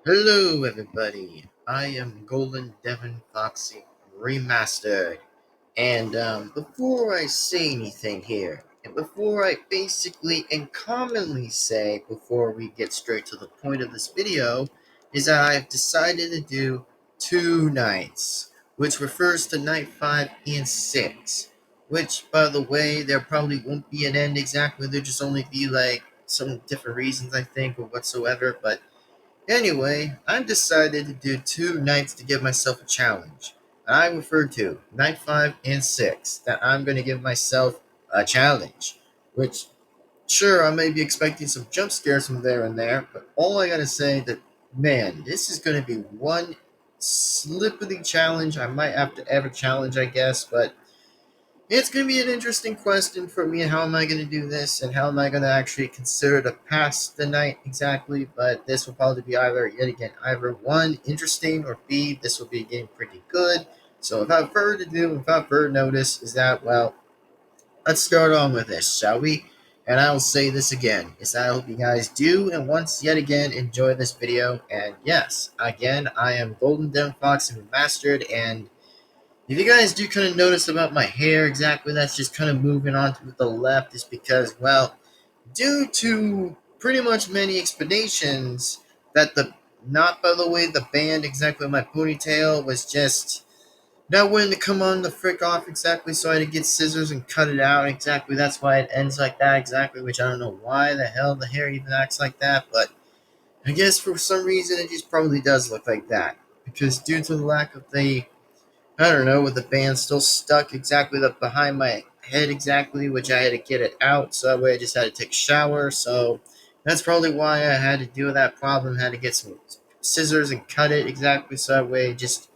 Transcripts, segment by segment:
Hello, everybody. I am Golden Devin-Foxy Remastered. And before I say anything here, and before I basically and commonly say, before we get straight to the point of this video, is that I have decided to do two nights, which refers to night 5 and 6. Which, by the way, there probably won't be an end exactly. There'll just only be like some different reasons, I think, or whatsoever. But anyway, I've decided to do two nights to give myself a challenge. I refer to night 5 and 6, that I'm going to give myself a challenge. Which, sure, I may be expecting some jump scares from there and there, but all I gotta say that, man, this is going to be one slippery challenge I might have to ever challenge, I guess, but it's going to be an interesting question for me. How am I going to do this, and how am I going to actually consider to pass the night exactly? But this will probably be either, yet again, either one, interesting, or B, this will be getting pretty good. So without further ado, without further notice, is that, well, let's start on with this, shall we? And I will say this again, is that I hope you guys do, and once yet again, enjoy this video. And yes, again, I am Golden Dem Fox and Remastered, and if you guys do kind of notice about my hair exactly, that's just kind of moving on to the left, is because, well, due to pretty much many explanations, that the, not by the way, the band exactly my ponytail was just not wanting to come on the frick off exactly, so I had to get scissors and cut it out exactly. That's why it ends like that exactly, which I don't know why the hell the hair even acts like that, but I guess for some reason it just probably does look like that. Because due to the lack of the, I don't know, with the band still stuck exactly up behind my head exactly, which I had to get it out, so that way I just had to take a shower, so that's probably why I had to deal with that problem, had to get some scissors and cut it exactly, so that way it just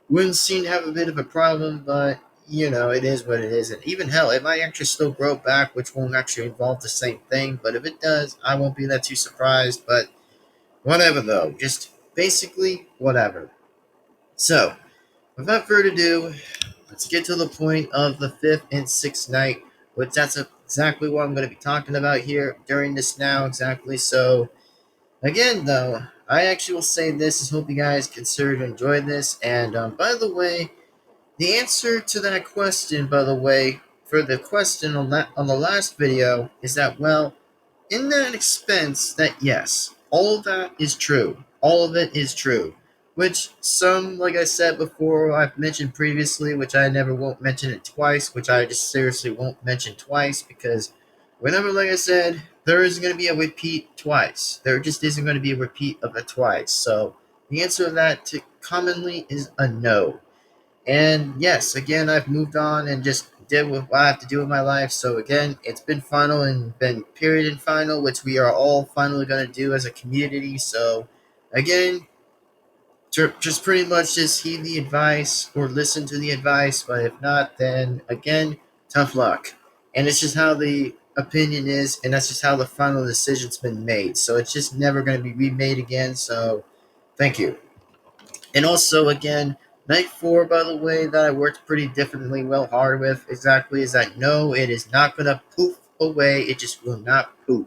wouldn't seem to have a bit of a problem, but, you know, it is what it is, and even hell, it might actually still grow back, which won't actually involve the same thing, but if it does, I won't be that too surprised, but whatever though, just basically whatever. So, without further ado, let's get to the point of the fifth and sixth night, which that's exactly what I'm going to be talking about here during this now, exactly. So, again, though, I actually will say this is hope you guys consider to enjoy this. And by the way, the answer to that question, by the way, for the question on that on the last video is that, well, in that expense, that yes, all of that is true. All of it is true. Which some, like I said before, I've mentioned previously, which I never won't mention it twice, which I just seriously won't mention twice, because whenever, like I said, there isn't going to be a repeat twice. There just isn't going to be a repeat of it twice. So the answer to that commonly is a no. And yes, again, I've moved on and just did what I have to do with my life. So again, it's been final and been period and final, which we are all finally going to do as a community. So again, just pretty much just heed the advice or listen to the advice. But if not, then again, tough luck. And it's just how the opinion is, and that's just how the final decision's been made. So it's just never going to be remade again. So thank you. And also, again, Night 4, by the way, that I worked pretty differently well hard with exactly is that no, it is not going to poof away. It just will not poof.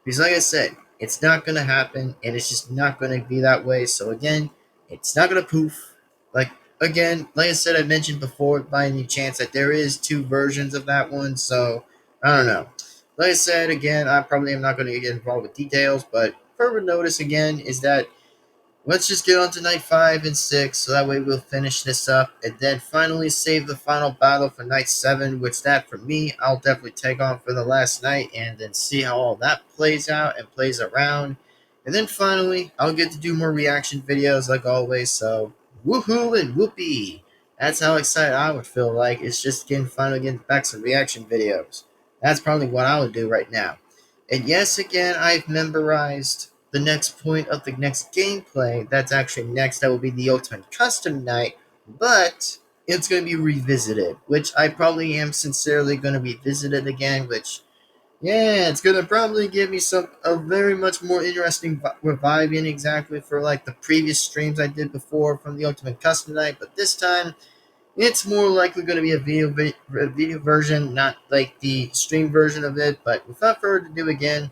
Because, like I said, it's not going to happen, and it's just not going to be that way. So, again, it's not going to poof. Like, again, like I said, I mentioned before, by any chance, that there is two versions of that one. So, I don't know. Like I said, again, I probably am not going to get involved with details, but further notice, again, is that let's just get on to night 5 and 6, so that way we'll finish this up, and then finally save the final battle for night 7, which that for me, I'll definitely take on for the last night, and then see how all that plays out and plays around. And then finally, I'll get to do more reaction videos like always, so woohoo and whoopee! That's how excited I would feel like, it's just finally getting back some reaction videos. That's probably what I would do right now. And yes, again, I've memorized the next point of the next gameplay. That's actually next. That will be the Ultimate Custom Night, but it's going to be revisited, which I probably am sincerely going to revisit it again, which, yeah, it's going to probably give me a very much more interesting reviving exactly for like the previous streams I did before from the Ultimate Custom Night, but this time it's more likely going to be a video version, not like the stream version of it. But without further ado, again,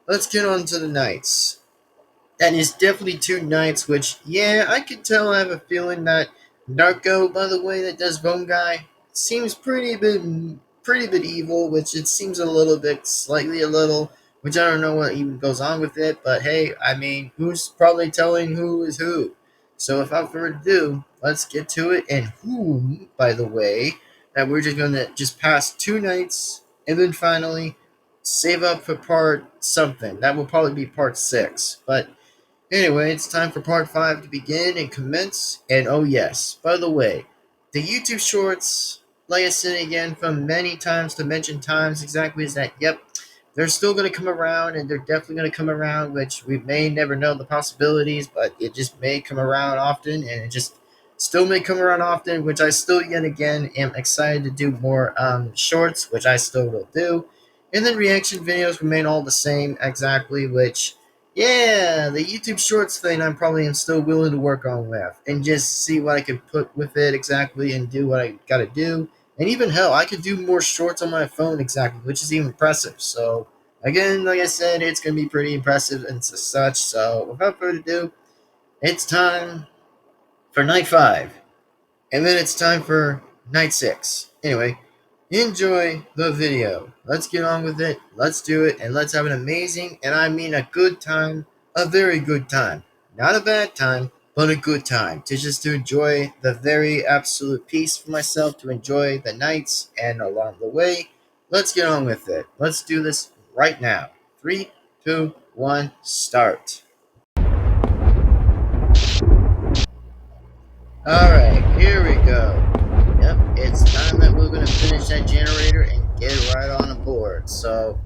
let's get on to the nights. That is definitely two nights, which, yeah, I could tell. I have a feeling that Narco, by the way, that does Bone Guy, seems pretty bit evil, which it seems a little bit, slightly a little, which I don't know what even goes on with it, but hey, I mean, who's probably telling who is who? So without further ado, let's get to it, and whom, by the way, that we're just gonna just pass two nights, and then finally save up for part something. That will probably be part 6, but anyway, it's time for part 5 to begin and commence. And oh, yes, by the way, the YouTube shorts, like I said again from many times to mention times exactly, is that, yep, they're still going to come around and they're definitely going to come around, which we may never know the possibilities, but it just may come around often and it just still may come around often, which I still, yet again, am excited to do more shorts, which I still will do. And then reaction videos remain all the same exactly, which yeah, the YouTube Shorts thing I'm probably am still willing to work on with and just see what I could put with it exactly and do what I gotta do. And even hell, I could do more shorts on my phone exactly, which is even impressive. So again, like I said, it's gonna be pretty impressive and such. So without further ado, it's time for night 5. And then it's time for night 6. Anyway, enjoy the video. Let's get on with it. Let's do it. And let's have an amazing, and I mean a good time, a very good time. Not a bad time, but a good time. To enjoy the very absolute peace for myself, to enjoy the nights and along the way. Let's get on with it. Let's do this right now. 3, 2, 1, start. Alright, here we go. Yep, it's time that we're going to finish that generator and get right on board. So,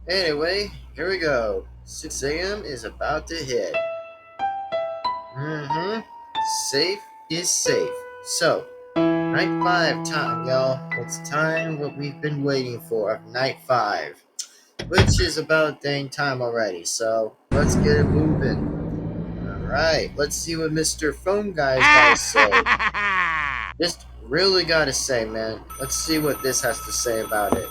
anyway, here we go. 6 a.m. is about to hit. Safe is safe. So, night 5 time, y'all. It's time what we've been waiting for. Night 5. Which is about dang time already. So, let's get it moving. Alright, let's see what Mr. Phone Guy's got to say. Just really gotta say, man. Let's see what this has to say about it.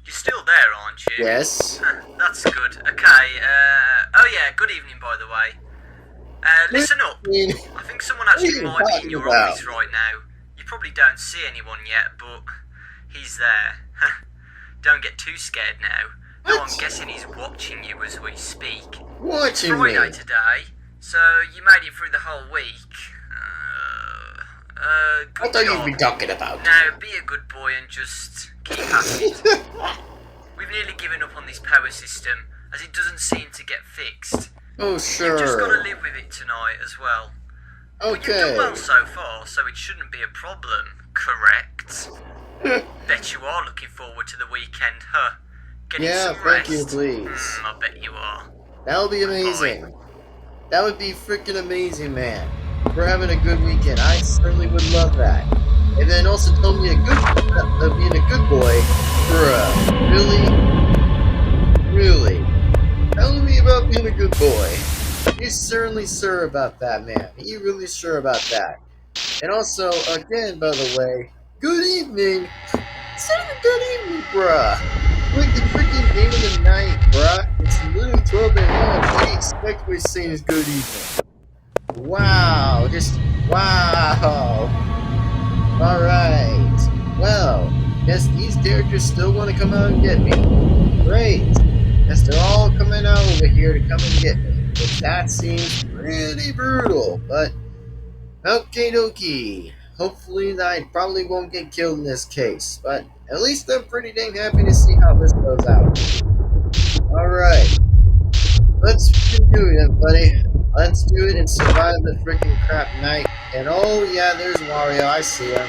You're still there, aren't you? Yes. That's good. Okay, oh yeah, good evening, by the way. Listen up. I think someone actually might be in your office right now. You probably don't see anyone yet, but he's there. Don't get too scared now. No, I'm guessing he's watching you as we speak. Watching me? Friday today, so you made it through the whole week. Good What are job. you be talking about? Now, be a good boy and just keep at it. We've nearly given up on this power system, as it doesn't seem to get fixed. Oh, sure. You've just got to live with it tonight as well. Okay. But you've done well so far, so it shouldn't be a problem, correct? Bet you are looking forward to the weekend, huh? Getting some rest. Thank you, please. I bet you are. That would be amazing. That would be freaking amazing, man. We're having a good weekend. I certainly would love that. And then also told me being a good boy. Bruh. Really? Telling me about being a good boy. He's certainly sure about that, man. He's really sure about that. And also, again, by the way, good evening. Say good evening, bruh. Like the freaking game of the night, bruh. It's literally 12 a.m. What do you expect we're saying is good evening? Wow. Just wow. Alright. Well, guess these characters still want to come out and get me. Great. Guess they're all coming out over here to come and get me. But that seems pretty brutal. But, okie dokie. Hopefully I probably won't get killed in this case. But at least I'm pretty dang happy to see how this goes out. Alright. Let's freaking do it, buddy. Let's do it and survive the freaking crap night. And oh yeah, there's Wario. I see him.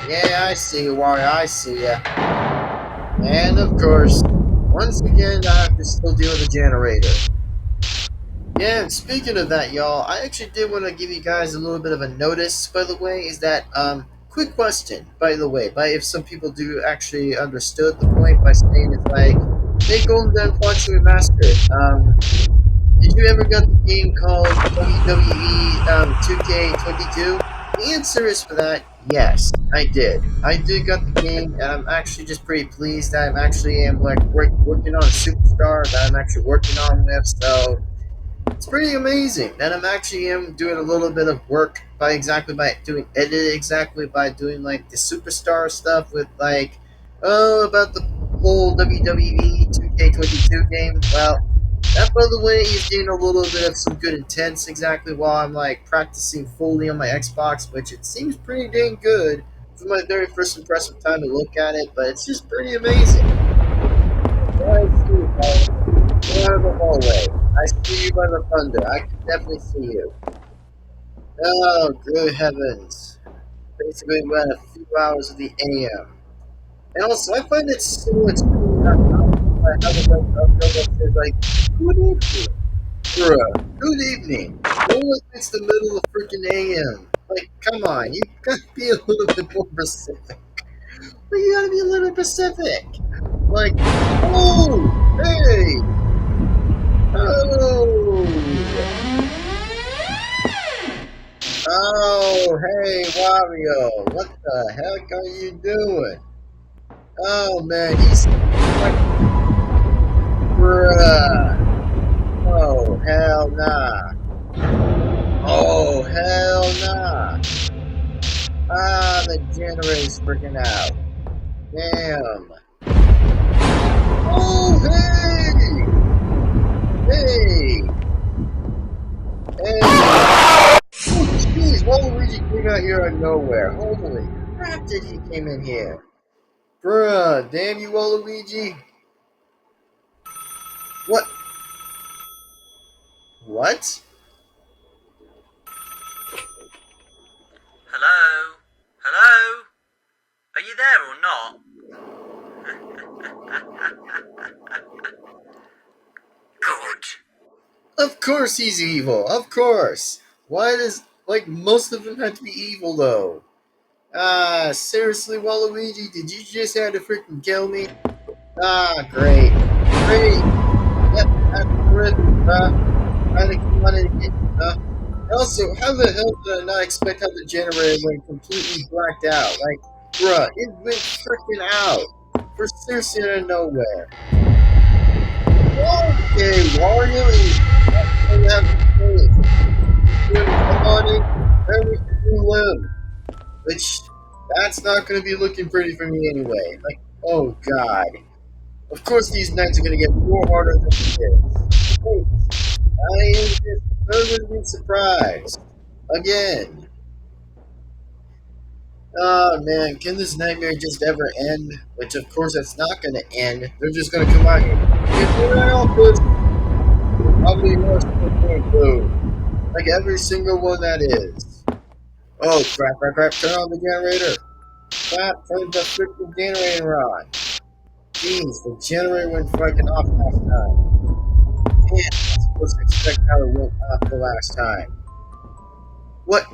Yeah, I see you, Wario. I see ya. And of course, once again, I have to still deal with the generator. Yeah, and speaking of that, y'all, I actually did want to give you guys a little bit of a notice, by the way, is that, quick question, by the way, if some people do actually understood the point by saying it's like, hey, Devin-Foxy Remastered, did you ever get the game called WWE 2K22? The answer is for that, Yes, I did. I did got the game, and I'm actually just pretty pleased that I'm actually am like working on a superstar that I'm actually working on with. So it's pretty amazing that I'm actually am doing a little bit of work by doing edit exactly by doing like the superstar stuff with like about the whole WWE 2K22 game. Well, that by the way is getting a little bit of some good intents exactly while I'm like practicing fully on my Xbox, which it seems pretty dang good for my very first impressive time to look at it, but it's just pretty amazing. I see you, Paul. Go out of the hallway. I see you by the thunder. I can definitely see you. Oh, good heavens. Basically, we're at a few hours of the AM. And also, I find it so extremely uncomfortable by how the government says, like, good evening, bruh. Good evening. No one it's the middle of freaking AM. Like, come on. You gotta be a little bit more specific. But you gotta be a little bit specific. Like, oh, hey, oh. Oh, hey, Wario, what the heck are you doing? Oh, man, he's like, bruh. Oh, hell nah. Oh, hell nah. Ah, the generator's freaking out. Damn. Oh, hey! Hey! Hey! Oh, jeez, Waluigi came out here out of nowhere. Holy crap did he came in here. Bruh, damn you, Waluigi. What? What? Hello? Hello? Are you there or not? Good. Of course he's evil. Of course. Why does like most of them have to be evil though? Ah, seriously, Waluigi, did you just have to freaking kill me? Ah, great, great. Yep, that's good. Trying to come on and get. Also, how the hell did I not expect how the generator went completely blacked out? Like, bruh, it went freaking out for seriously out of nowhere. Okay, Wario is gonna have to play. Come on in, very few live. Which, that's not going to be looking pretty for me anyway. Like, oh god. Of course these nights are going to get more harder than this. Wait, I am just pleasantly surprised. Again. Oh man, can this nightmare just ever end? Which of course it's not going to end. They're just going to come out here. Probably more blue. Like every single one that is. Oh crap, crap, crap, turn on the generator. Crap, turn the freaking generator on. Jeez, the generator went fucking off last time. Man, I'm supposed to expect how it went off the last time. What?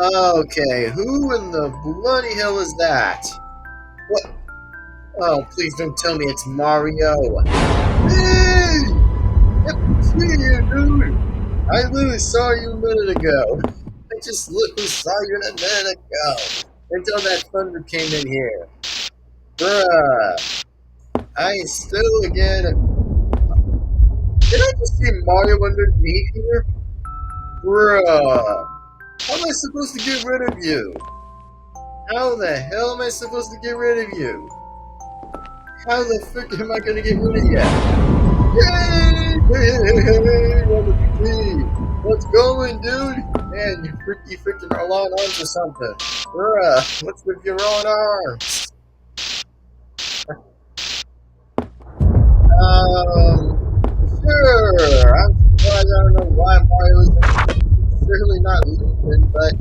Okay, who in the bloody hell is that? What? Oh, please don't tell me it's Mario. Hey! Yep, see you, dude. I literally saw you a minute ago. I just literally saw you a minute ago. Until that thunder came in here. Bruh. I still again. Did I just see Mario underneath here? Bruh. How am I supposed to get rid of you? How the hell am I supposed to get rid of you? How the frick am I gonna get rid of you? Yay! Hey, what's going, dude? Man, you freaking are long arms or something. Bruh, what's with your long arms? Sure. I'm surprised. I don't know why Mario is necessarily not leaving, but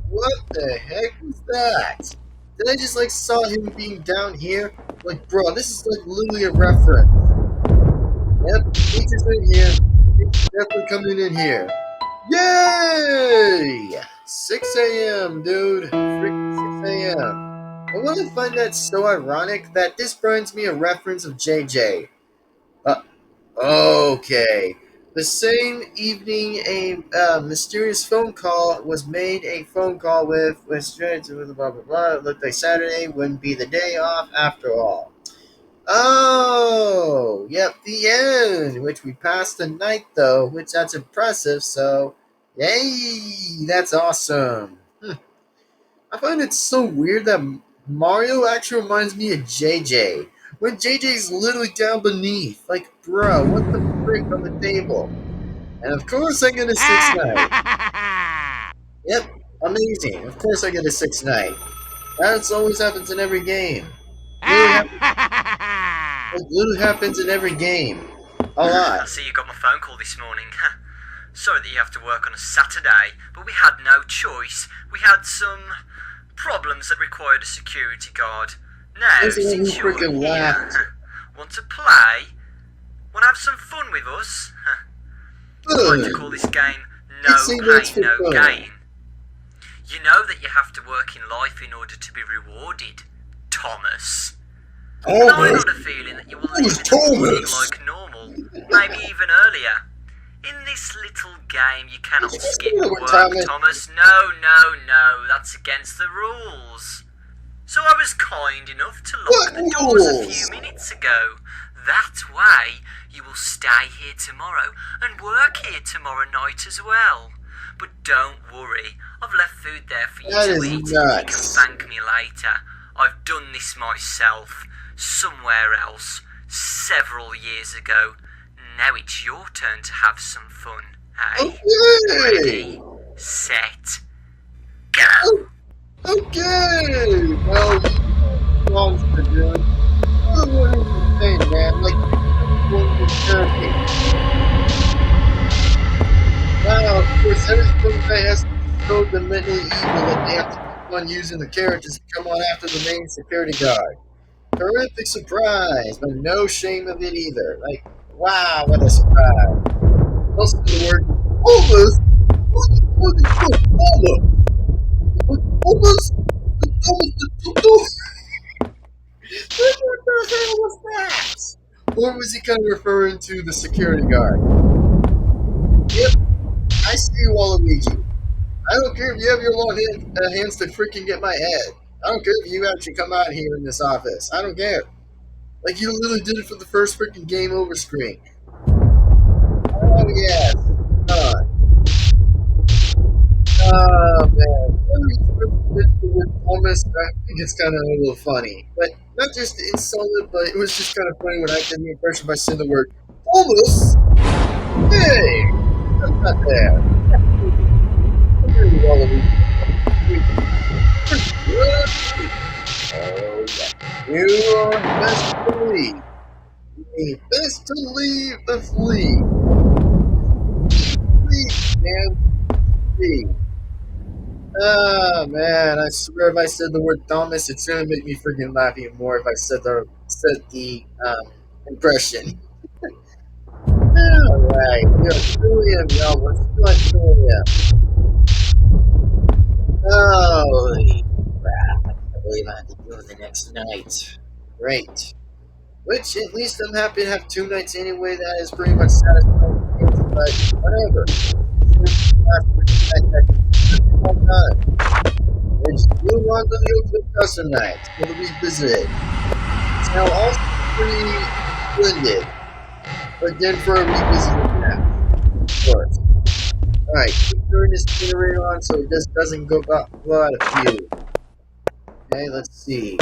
what the heck was that? Did I just like saw him being down here? Like, bro, this is like literally a reference. Yep, he's just in here. He's definitely coming in here. Yay! 6 a.m., dude. Freaking 6 a.m. I want to find that so ironic that this brings me a reference of JJ. Uh, okay. The same evening, a mysterious phone call was made. A phone call with blah blah blah. It looked like Saturday wouldn't be the day off after all. Oh, yep, the end. Which we passed the night though, which that's impressive. So, yay, that's awesome. I find it so weird that Mario actually reminds me of JJ. When JJ's literally down beneath. Like, bro, what the frick on the table? And of course I get a 6 night. Yep, amazing. Of course I get a 6 night. That's always happens in every game. Literally happens, it literally happens in every game. A lot. I see you got my phone call this morning. Sorry that you have to work on a Saturday, but we had no choice. We had some problems that required a security guard. Now, since you're here, want to play? Want to have some fun with us? I like to call this game No Pain, No Gain. You know that you have to work in life in order to be rewarded, Thomas. And I got a feeling that you will leave in the morning like normal, maybe even earlier. In this little game, you cannot skip work, Thomas. No, that's against the rules. So I was kind enough to lock the doors a few minutes ago. That way, you will stay here tomorrow and work here tomorrow night as well. But don't worry, I've left food there for you to eat. You can thank me later. I've done this myself, somewhere else, several years ago. Now it's your turn to have some fun, eh? Okay. Ready, set, go! Okay! Well, monster, dude. What are you saying, man? Like, one with therapy. Wow, of course, every single guy has to show the mental evil that they have to keep on using the characters to come on after the main security guard. Terrific surprise, but no shame of it either. Like, wow, what a surprise. Also, the word almost. Almost. What the hell was that? Or was he kind of referring to the security guard? Yep, I see you, Waluigi. I don't care if you have your long hands to freaking get my head. I don't care if you actually come out here in this office. I don't care. Like, you literally did it for the first freaking game over screen. Oh, yes. Come on. Oh, man. Almost, I think it's kind of a little funny. But not just insulted, but it was just kind of funny when I did the impression by saying the word almost. Hey! That's not there. Oh, yeah. You are best to leave. You best to leave the fleet. Fleet, man. Fleet. Oh man, I swear if I said the word Thomas, it's gonna make me freaking laugh even more if I said the impression. Alright, Julian, y'all, we're still at Julian. Holy crap, I can't believe I have to do it the next night. Great. Which, at least I'm happy to have 2 nights anyway, that is pretty much satisfying, but whatever. Let's move on to the ultimate custom night. We'll revisit it. It's now also pretty splendid, but then for a revisited map, of course. Alright, keep turning this generator on so it just doesn't go blow out of fuel. Okay, let's see.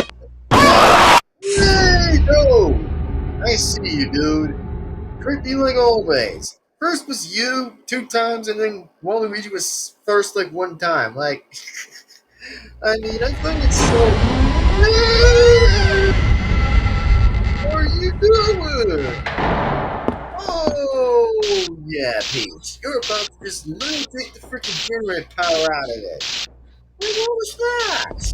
Hey, no! I see you, dude. Creepy like always. First was you 2 times, and then Waluigi was first like 1 time. Like, I mean, I find it so. What are you doing? Oh, yeah, Peach. You're about to just literally take the freaking generator power out of it. What was that?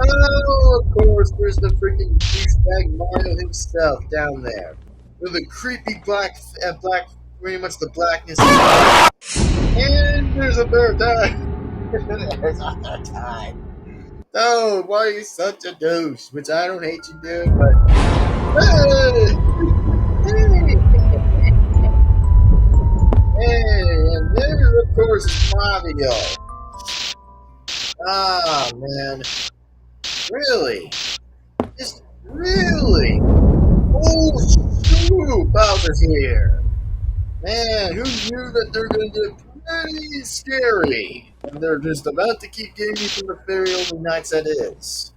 Oh, of course, there's the freaking douchebag Mario himself down there. With a creepy black, pretty much the blackness. And there's a third time. There's a third time. Oh, why are you such a douche? Which I don't hate you, dude, but. Hey! Mario. Ah, man. Really? Just really? Oh, shoot! Bowser's here. Man, who knew that they're going to get pretty scary? And they're just about to keep getting me from the very only nights that is.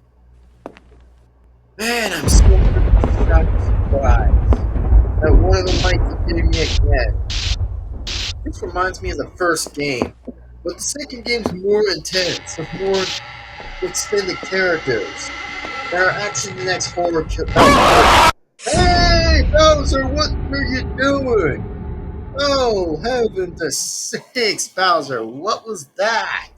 Man, I'm so freaking shocked and surprised that one of them might keep getting me again. This reminds me of the first game, but the second game's more intense, with more extended characters that are actually the next horror kill. Hey, Bowser, what are you doing? Oh, heaven to sakes, Bowser, what was that?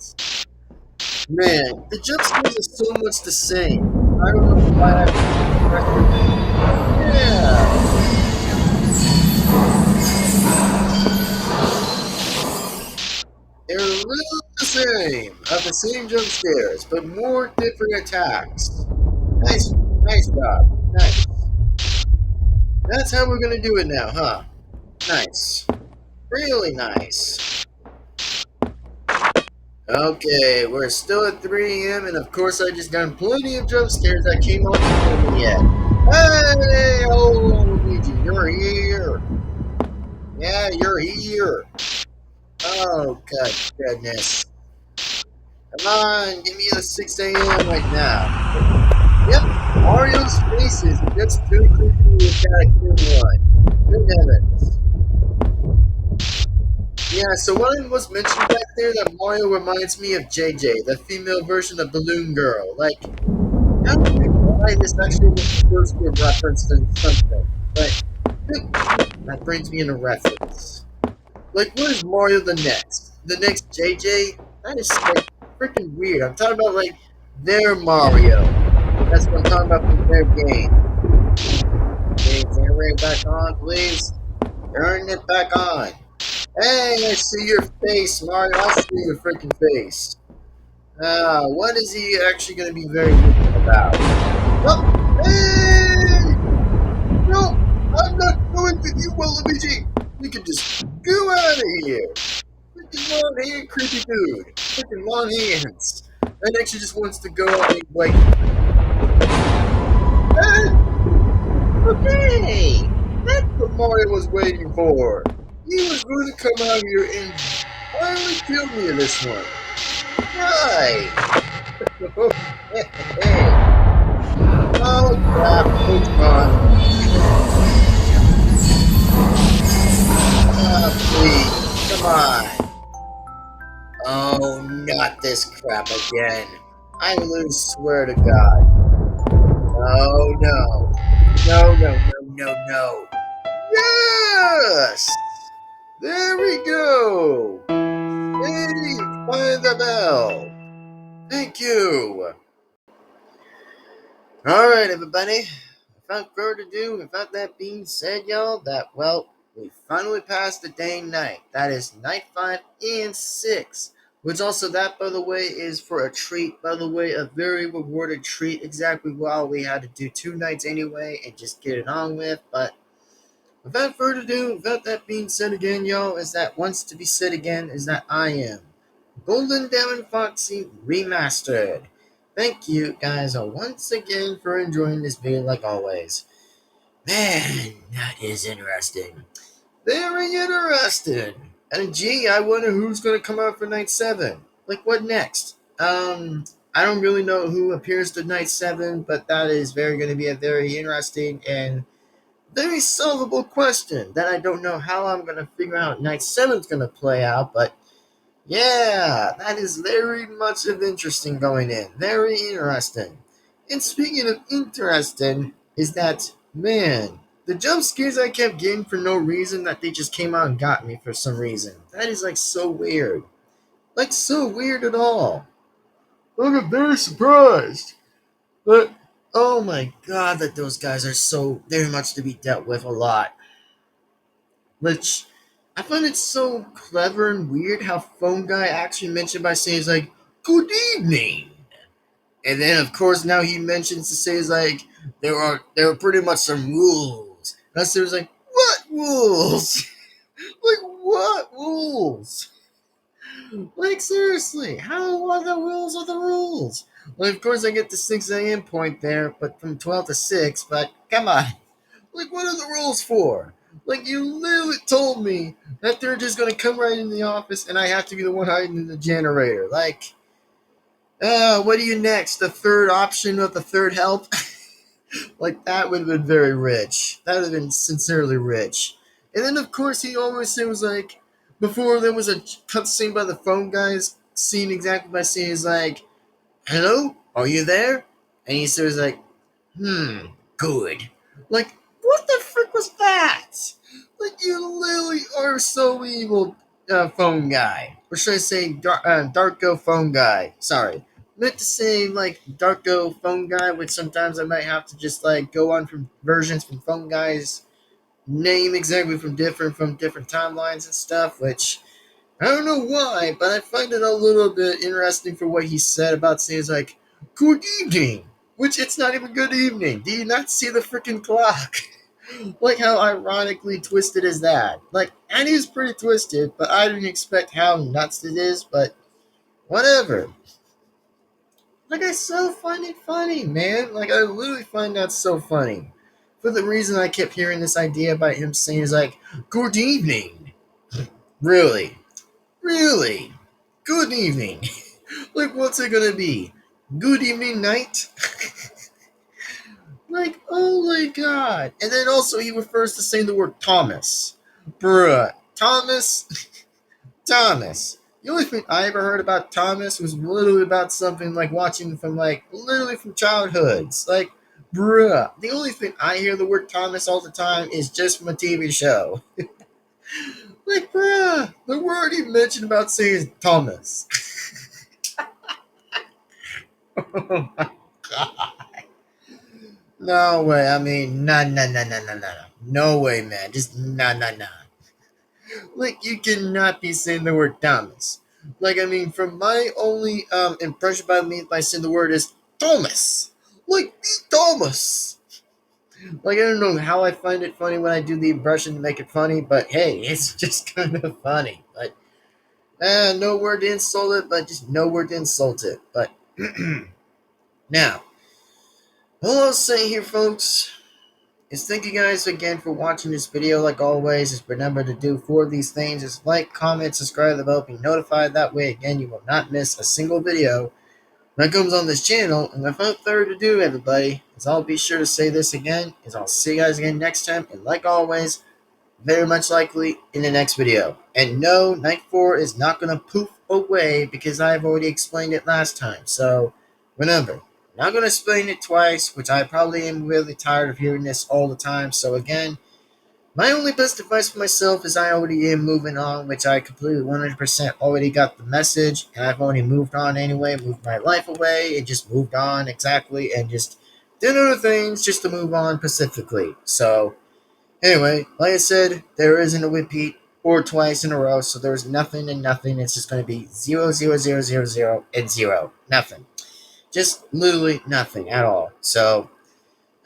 Man, the jump scares are so much the same. I don't know why I haven't seen the rest of them. Yeah, they're really the same. Have the same jump scares, but more different attacks. Nice, nice job. Nice. That's how we're gonna do it now, huh? Nice. Really nice. Okay, we're still at 3 a.m. and of course I just done plenty of jump scares that came on before me yet. Hey, oh Luigi, you're here. Yeah, you're here. Oh, God, goodness. Come on, give me the 6 a.m. right now. Yep, Mario's faces are just too creepy with that cute one. Good heavens. Yeah, so what I was mentioning back there that Mario reminds me of JJ, the female version of Balloon Girl. Like, I don't know why this actually was supposed to be a reference to something, but that brings me in a reference. Like, what is Mario the next? The next JJ? That is like freaking weird. I'm talking about like their Mario. That's what I'm talking about from their game. Okay, generate back on, please. Turn it back on. Hey, I see your face, Mario. I see your freaking face. What is he actually going to be very wicked about? Oh, hey! No, I'm not going with you, Waluigi. You can just go out of here. Freaking long hand, creepy dude. Freaking long hands. That actually just wants to go out and like, okay, that's what Mario was waiting for. He was going to come out here and finally kill me in this one. Right. Oh crap, Pokemon. Please, come on. Oh, not this crap again. I lose, swear to God. Oh no. No, no, no, no, no. Yes! There we go! Hey, find the bell! Thank you! Alright, everybody. Without further ado, without that being said, y'all, well, we finally passed the day and night. That is night 5 and 6. Which also, that, by the way, is for a treat. By the way, a very rewarded treat. Exactly while we had to do 2 nights anyway and just get it on with. But without further ado, without that being said again, y'all, is that wants to be said again, is that I am Golden Devin-Foxy Remastered. Thank you guys once again for enjoying this video like always. Man, that is interesting. Very interesting. And gee, I wonder who's going to come out for Night 7. Like, what next? I don't really know who appears to Night 7, but that is very going to be a very interesting and very solvable question that I don't know how I'm going to figure out Night 7's going to play out, but yeah, that is very much of interesting going in. Very interesting. And speaking of interesting, is that, man, the jump scares I kept getting for no reason that they just came out and got me for some reason. That is like so weird. Like so weird at all. I'm very surprised. But, oh my god, that those guys are so very much to be dealt with a lot. Which I find it so clever and weird how Phone Guy actually mentioned by saying it's like, good evening. And then of course now he mentions to say is like there are pretty much some rules. And I was like, what rules? Like what rules? Like, seriously, how are the rules are the rules? Well, of course, I get the 6 a.m. point there, but from 12 to 6, but come on. Like, what are the rules for? Like, you literally told me that they're just gonna come right in the office and I have to be the one hiding in the generator. Like, what are you next? The third option of the third help? Like, that would have been very rich. That would have been sincerely rich. And then, of course, he always said was like, before there was a cutscene by the phone guys, scene exactly by scene, is like, hello? Are you there? And he says, like, good. Like, what the frick was that? Like, you literally are so evil, phone guy. Or should I say, Darko phone guy? Sorry. Meant to say, like, Darko phone guy, which sometimes I might have to just, like, go on from versions from phone guys' name exactly from different timelines and stuff, which I don't know why, but I find it a little bit interesting for what he said about saying, like, good evening, which it's not even good evening. Do you not see the freaking clock? Like, how ironically twisted is that? Like, and he's pretty twisted, but I didn't expect how nuts it is, but whatever. Like, I so find it funny, man. Like, I literally find that so funny. For the reason I kept hearing this idea about him saying is like, good evening. Really? Really? Good evening. Like, what's it gonna be? Good evening, night? Like, oh my god. And then also he refers to saying the word Thomas. Bruh. Thomas? Thomas. The only thing I ever heard about Thomas was literally about something like watching from, like, literally from childhoods. Like, bruh. The only thing I hear the word Thomas all the time is just from a TV show. Like, bruh. The word he mentioned about saying is Thomas. Oh my god. No way. I mean, nah, nah, nah, nah, nah, nah. No way, man. Just nah, nah, nah. Like, you cannot be saying the word Thomas. Like, I mean, from my only impression about me by saying the word is Thomas. Like, Thomas. Like, I don't know how I find it funny when I do the impression to make it funny, but hey, it's just kind of funny. But no word to insult it, but just no word to insult it. But now, all I'll say here, folks, is thank you guys again for watching this video. Like always, just remember to do 4 of these things: is like, comment, subscribe, the bell, be notified. That way, again, you will not miss a single video that comes on this channel. And without further ado, everybody, is I'll be sure to say this again, is I'll see you guys again next time. And like always, very much likely in the next video. And no, Night 4 is not going to poof away because I've already explained it last time. So remember, I'm not going to explain it twice, which I probably am really tired of hearing this all the time. So again, my only best advice for myself is I already am moving on, which I completely 100% already got the message, and I've already moved on anyway, moved my life away, and just moved on exactly, and just did other things just to move on pacifically. So anyway, like I said, there isn't a repeat or twice in a row, so there's nothing and nothing. It's just going to be 0, 0, 0, 0, 0, and 0. Nothing. Just literally nothing at all. So,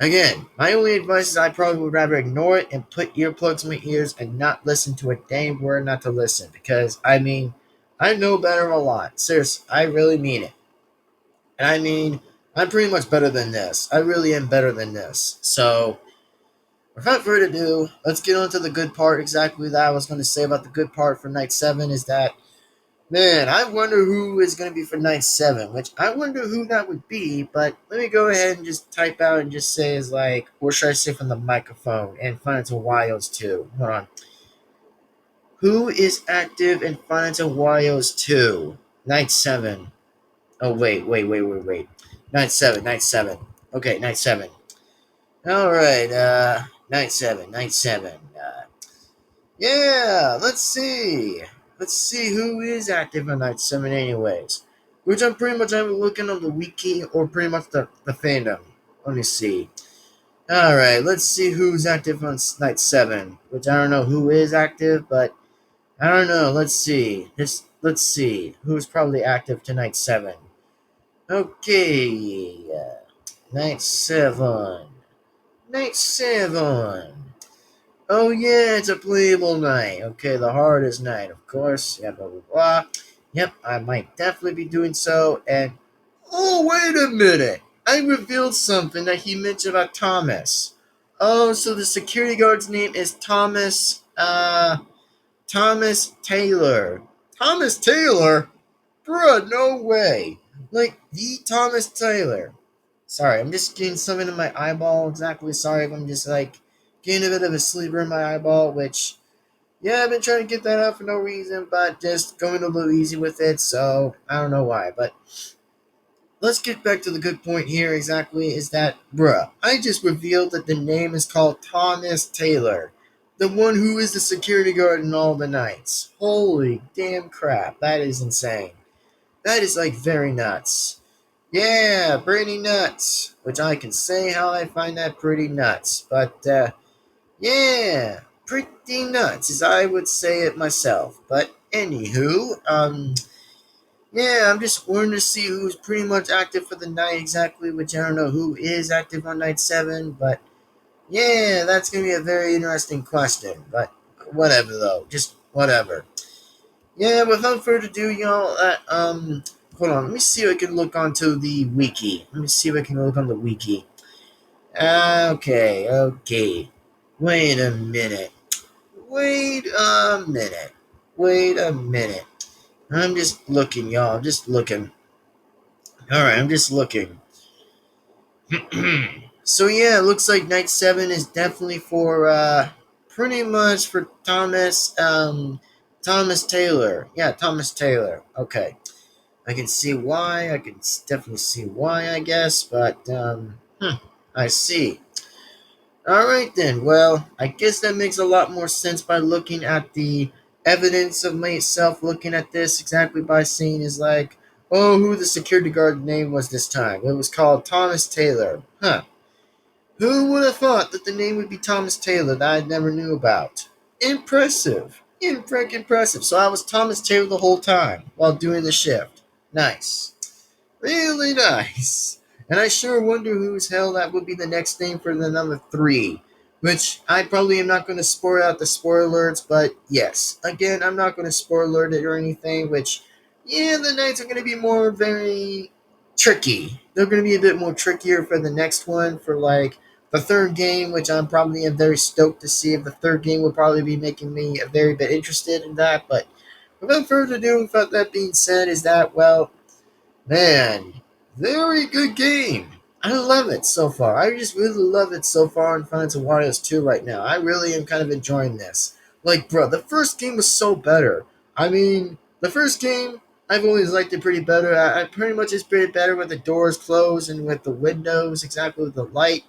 again, my only advice is I probably would rather ignore it and put earplugs in my ears and not listen to a dang word not to listen. Because, I mean, I know better a lot. Seriously, I really mean it. And I mean, I'm pretty much better than this. I really am better than this. So, without further ado, let's get on to the good part. Exactly that I was going to say about the good part for Night 7 is that, man, I wonder who is going to be for Night 7, which I wonder who that would be, but let me go ahead and just type out and just say is like, or should I say from the microphone and find it Wario's too. Hold on. Who is active in Finance and Wario's 2? Night 7. Oh, wait. Night 7, Night 7. Okay, Night 7. Alright, Night 7. Yeah, let's see. Let's see who is active on Night 7 anyways. Which I'm pretty much I'm looking on the wiki or pretty much the fandom. Let me see. Alright, let's see who's active on Night 7. Which I don't know who is active, but I don't know. Let's see. Let's see. Who's probably active to Night 7. Okay. Night 7. Night 7. Oh yeah, it's a playable night. Okay, the hardest night, of course. Yeah, blah blah blah. Yep, I might definitely be doing so. And oh, wait a minute! I revealed something that he mentioned about Thomas. Oh, so the security guard's name is Thomas. Thomas Taylor. Thomas Taylor? Bruh, no way. Like, the Thomas Taylor. Sorry, I'm just getting something in my eyeball. Exactly. Sorry if I'm just like getting a bit of a sleeper in my eyeball, which, yeah, I've been trying to get that out for no reason, but just going a little easy with it, so I don't know why. But let's get back to the good point here exactly is that, bruh, I just revealed that the name is called Thomas Taylor. The one who is the security guard in all the nights. Holy damn crap, that is insane. That is like very nuts. Yeah, pretty nuts. Which I can say how I find that pretty nuts. But, yeah, pretty nuts, as I would say it myself. But, anywho, yeah, I'm just wanting to see who's pretty much active for the night exactly, which I don't know who is active on night 7, but yeah, that's going to be a very interesting question. But whatever, though. Just whatever. Yeah, without further ado, y'all, hold on. Let me see if I can look onto the wiki. Let me see if I can look on the wiki. Okay. Wait a minute. Wait a minute. Wait a minute. I'm just looking, y'all. I'm just looking. Alright, I'm just looking. So yeah, it looks like night 7 is definitely for pretty much for Thomas Taylor. Yeah, Thomas Taylor. Okay. I can see why. I can definitely see why, I guess, but I see. All right then. Well, I guess that makes a lot more sense by looking at the evidence of myself. Looking at this exactly by seeing is like, oh, who the security guard name was this time? It was called Thomas Taylor. Huh? Who would have thought that the name would be Thomas Taylor that I never knew about? Impressive. Impressive. So I was Thomas Taylor the whole time while doing the shift. Nice. Really nice. And I sure wonder whose hell that would be the next name for the number 3. Which I probably am not going to spoil out the spoiler alerts, but yes. Again, I'm not going to spoiler alert it or anything, which, yeah, the nights are going to be more very tricky. They're going to be a bit more trickier for the next one, for like the third game, which I'm probably am very stoked to see. If the third game will probably be making me a very bit interested in that, but without further ado, without that being said, is that, well, man, very good game. I love it so far. I just really love it so far in Final Fantasy Warriors 2 right now. I really am kind of enjoying this. Like, bro, the first game was so better. I mean, the first game, I've always liked it pretty better. I pretty much is pretty better with the doors closed and with the windows, exactly with the light.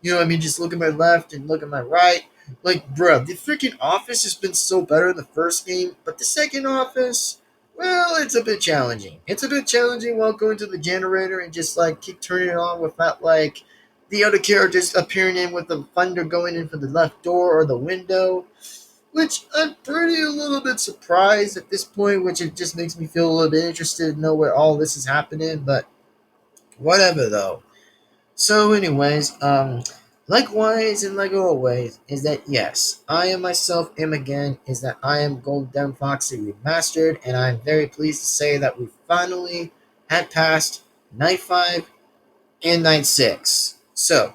You know what I mean? Just look at my left and look at my right. Like, bro, the freaking office has been so better in the first game, but the second office, well, it's a bit challenging. It's a bit challenging while going to the generator and just like keep turning it on without like the other characters appearing in with the thunder going in from the left door or the window. Which I'm pretty a little bit surprised at this point, which it just makes me feel a little bit interested to know where all this is happening, but whatever though. So, anyways, likewise and like always, is that yes, I am myself am again, is that I am Devin-Foxy Remastered, and I'm very pleased to say that we finally had passed Night 5 and Night 6. So,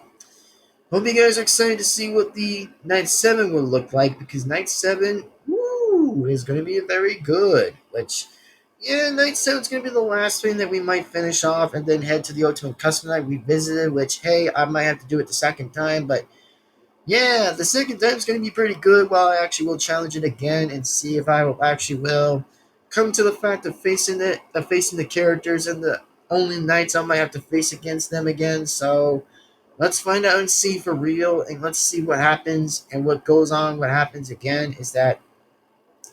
hope you guys are excited to see what the Night 7 will look like, because Night 7, woo, is going to be very good, which yeah, Night 7's going to be the last thing that we might finish off and then head to the Ultimate Custom Night Revisited, which, hey, I might have to do it the second time, but yeah, the second time is going to be pretty good while I actually will challenge it again and see if I will actually will come to the fact of facing it, of facing the characters and the only knights I might have to face against them again, so let's find out and see for real, and let's see what happens and what goes on, what happens again is that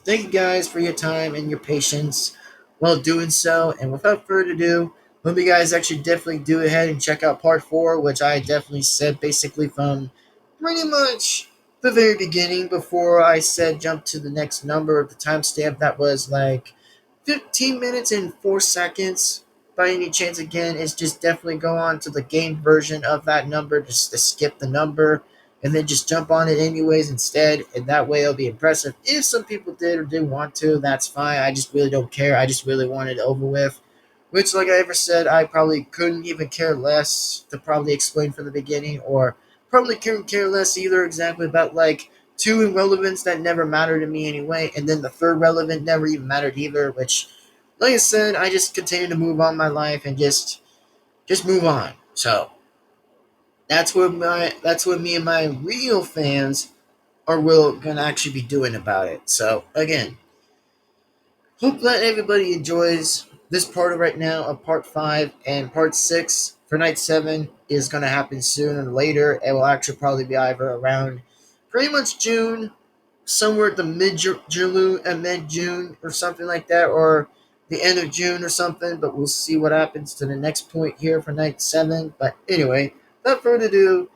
thank you guys for your time and your patience while doing so. And without further ado, hope you guys actually definitely do ahead and check out part 4, which I definitely said basically from pretty much the very beginning before I said jump to the next number of the timestamp that was like 15 minutes and 4 seconds. By any chance, again, it's just definitely go on to the game version of that number just to skip the number and then just jump on it anyways instead, and that way it'll be impressive. If some people did or did want to, that's fine. I just really don't care. I just really want it over with. Which, like I ever said, I probably couldn't even care less to probably explain from the beginning, or probably couldn't care less either exactly about like two irrelevance that never mattered to me anyway, and then the third relevant never even mattered either. Which, like I said, I just continue to move on my life and just move on. So that's what me and my real fans are will gonna actually be doing about it. So again, hope that everybody enjoys this part of right now of part 5, and part 6 for night 7 is gonna happen sooner or later. It will actually probably be either around pretty much June, somewhere at the mid June or something like that, or the end of June or something. But we'll see what happens to the next point here for night 7. But anyway, without further ado,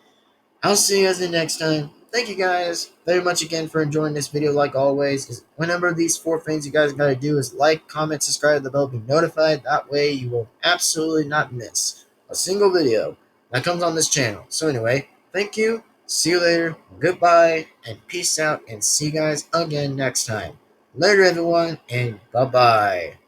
I'll see you guys the next time. Thank you guys very much again for enjoying this video. Like always, whenever these 4 things you guys gotta do is like, comment, subscribe, the bell, be notified. That way you will absolutely not miss a single video that comes on this channel. So anyway, thank you. See you later. Goodbye and peace out, and see you guys again next time. Later everyone, and bye bye.